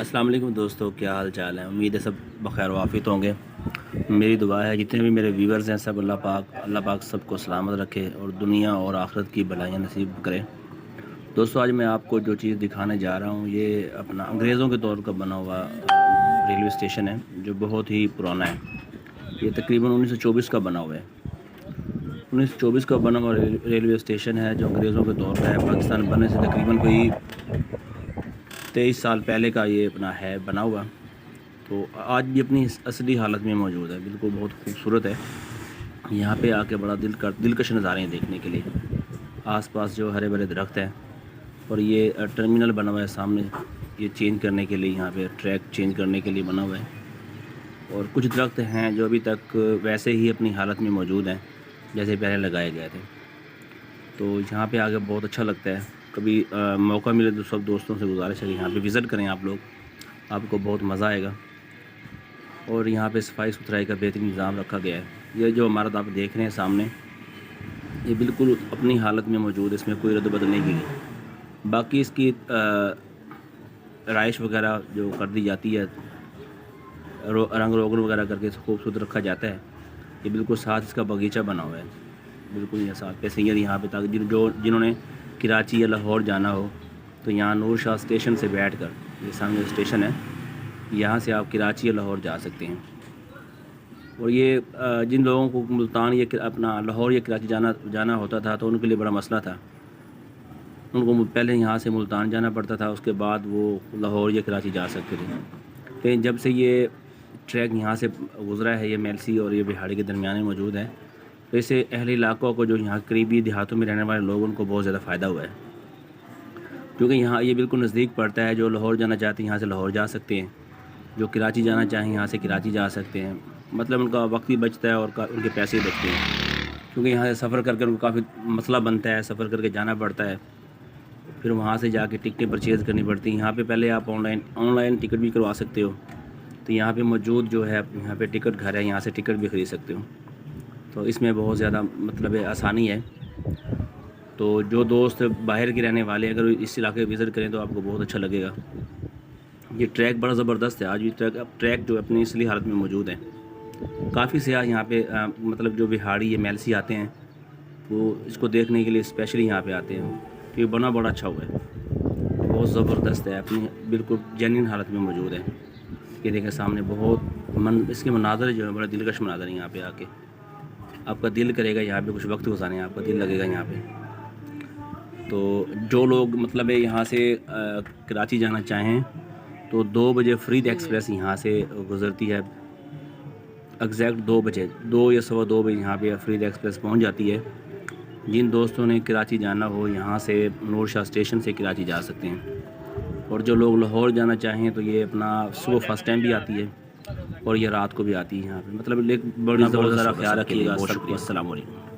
السلام علیکم دوستو، کیا حال چال ہے؟ امید ہے سب بخیر وافیت ہوں گے۔ میری دعا ہے جتنے بھی میرے ویورز ہیں سب اللہ پاک سب کو سلامت رکھے اور دنیا اور آخرت کی بھلائیاں نصیب کرے۔ دوستو آج میں آپ کو جو چیز دکھانے جا رہا ہوں یہ اپنا انگریزوں کے طور کا بنا ہوا ریلوے اسٹیشن ہے جو بہت ہی پرانا ہے۔ یہ تقریباً 1924 کا بنا ہوا ہے۔ 1924 کا بنا ہوا ریلوے اسٹیشن ہے جو انگریزوں کے طور کا ہے۔ پاکستان بننے سے تقریباً کوئی 23 سال پہلے کا یہ اپنا ہے بنا ہوا، تو آج بھی اپنی اصلی حالت میں موجود ہے۔ بالکل بہت خوبصورت ہے۔ یہاں پہ آ کے بڑا دلکش نظارے ہیں دیکھنے کے لیے۔ آس پاس جو ہرے بھرے درخت ہیں اور یہ ٹرمینل بنا ہوا ہے سامنے، یہ چینج کرنے کے لیے، یہاں پہ ٹریک چینج کرنے کے لیے بنا ہوا ہے۔ اور کچھ درخت ہیں جو ابھی تک ویسے ہی اپنی حالت میں موجود ہیں جیسے پہلے لگائے گئے تھے۔ تو یہاں پہ آگے بہت اچھا لگتا ہے۔ کبھی موقع ملے تو سب دوستوں سے گزارش ہے کہ یہاں پہ وزٹ کریں آپ لوگ، آپ کو بہت مزہ آئے گا۔ اور یہاں پہ صفائی ستھرائی کا بہترین نظام رکھا گیا ہے۔ یہ جو عمارت آپ دیکھ رہے ہیں سامنے، یہ بالکل اپنی حالت میں موجود ہے، اس میں کوئی رد و بدل نہیں کی گئی۔ باقی اس کی رہائش وغیرہ جو کر دی جاتی ہے، رنگ روگن وغیرہ کر کے خوبصورت رکھا جاتا ہے۔ یہ بالکل ساتھ اس کا باغیچہ بنا ہوا ہے، بالکل یہ ساتھ پہ سید یہاں پہ تاکہ جنہوں نے کراچی یا لاہور جانا ہو تو یہاں نور شاہ اسٹیشن سے بیٹھ کر، یہ سامنے اسٹیشن ہے، یہاں سے آپ کراچی یا لاہور جا سکتے ہیں۔ اور یہ جن لوگوں کو ملتان یا اپنا لاہور یا کراچی جانا ہوتا تھا تو ان کے لیے بڑا مسئلہ تھا۔ ان کو پہلے یہاں سے ملتان جانا پڑتا تھا، اس کے بعد وہ لاہور یا کراچی جا سکتے تھے۔ لیکن جب سے یہ ٹریک یہاں سے گزرا ہے، یہ میلسی اور یہ بہاڑی کے درمیان میں موجود ہے، تو اسے اہل علاقوں کو جو یہاں قریبی دیہاتوں میں رہنے والے لوگ ان کو بہت زیادہ فائدہ ہوا ہے، کیونکہ یہاں یہ بالکل نزدیک پڑتا ہے۔ جو لاہور جانا چاہتے ہیں یہاں سے لاہور جا سکتے ہیں، جو کراچی جانا چاہیں یہاں سے کراچی جا سکتے ہیں۔ مطلب ان کا وقت بھی بچتا ہے اور ان کے پیسے بھی بچتے ہیں، کیونکہ یہاں سے سفر کر ان کو کافی مسئلہ بنتا ہے، سفر کر کے جانا پڑتا ہے، پھر وہاں سے جا کے ٹکٹیں پرچیز کرنی پڑتی ہیں۔ یہاں پہ پہلے آپ آن لائن ٹکٹ بھی کروا سکتے ہو، تو یہاں پہ موجود جو ہے یہاں پہ ٹکٹ گھر ہے، یہاں سے ٹکٹ بھی خرید سکتے ہو۔ تو اس میں بہت زیادہ مطلب آسانی ہے۔ تو جو دوست باہر کے رہنے والے اگر اس علاقے وزٹ کریں تو آپ کو بہت اچھا لگے گا۔ یہ ٹریک بڑا زبردست ہے، آج بھی ٹریک جو اپنی اصلی حالت میں موجود ہے۔ کافی سیاح یہاں پہ مطلب جو بہاڑی یا میلسی آتے ہیں وہ اس کو دیکھنے کے لیے اسپیشلی یہاں پہ آتے ہیں، کہ بنا بڑا اچھا ہوا ہے، بہت زبردست ہے، اپنی بالکل جینوئن حالت میں موجود ہے۔ یہ دیکھیں سامنے بہت اس کے مناظر جو ہے بڑا دلکش مناظر ہے۔ یہاں پہ آ کے آپ کا دل کرے گا یہاں پہ کچھ وقت گزاریں، آپ کا دل لگے گا یہاں پہ۔ تو جو لوگ مطلب یہاں سے کراچی جانا چاہیں تو 2 بجے فرید ایکسپریس یہاں سے گزرتی ہے، ایگزیکٹ 2 بجے، 2 یا 2:15 بجے یہاں پہ فرید ایکسپریس پہنچ جاتی ہے۔ جن دوستوں نے کراچی جانا ہو یہاں سے نور شاہ اسٹیشن سے کراچی جا سکتے ہیں۔ اور جو لوگ لاہور جانا چاہیں تو یہ اپنا صبح فرسٹ ٹائم بھی آتی ہے اور یہ رات کو بھی آتی ہے یہاں پہ۔ مطلب بڑی زبردست خیال رکھیے گا۔ السلام علیکم۔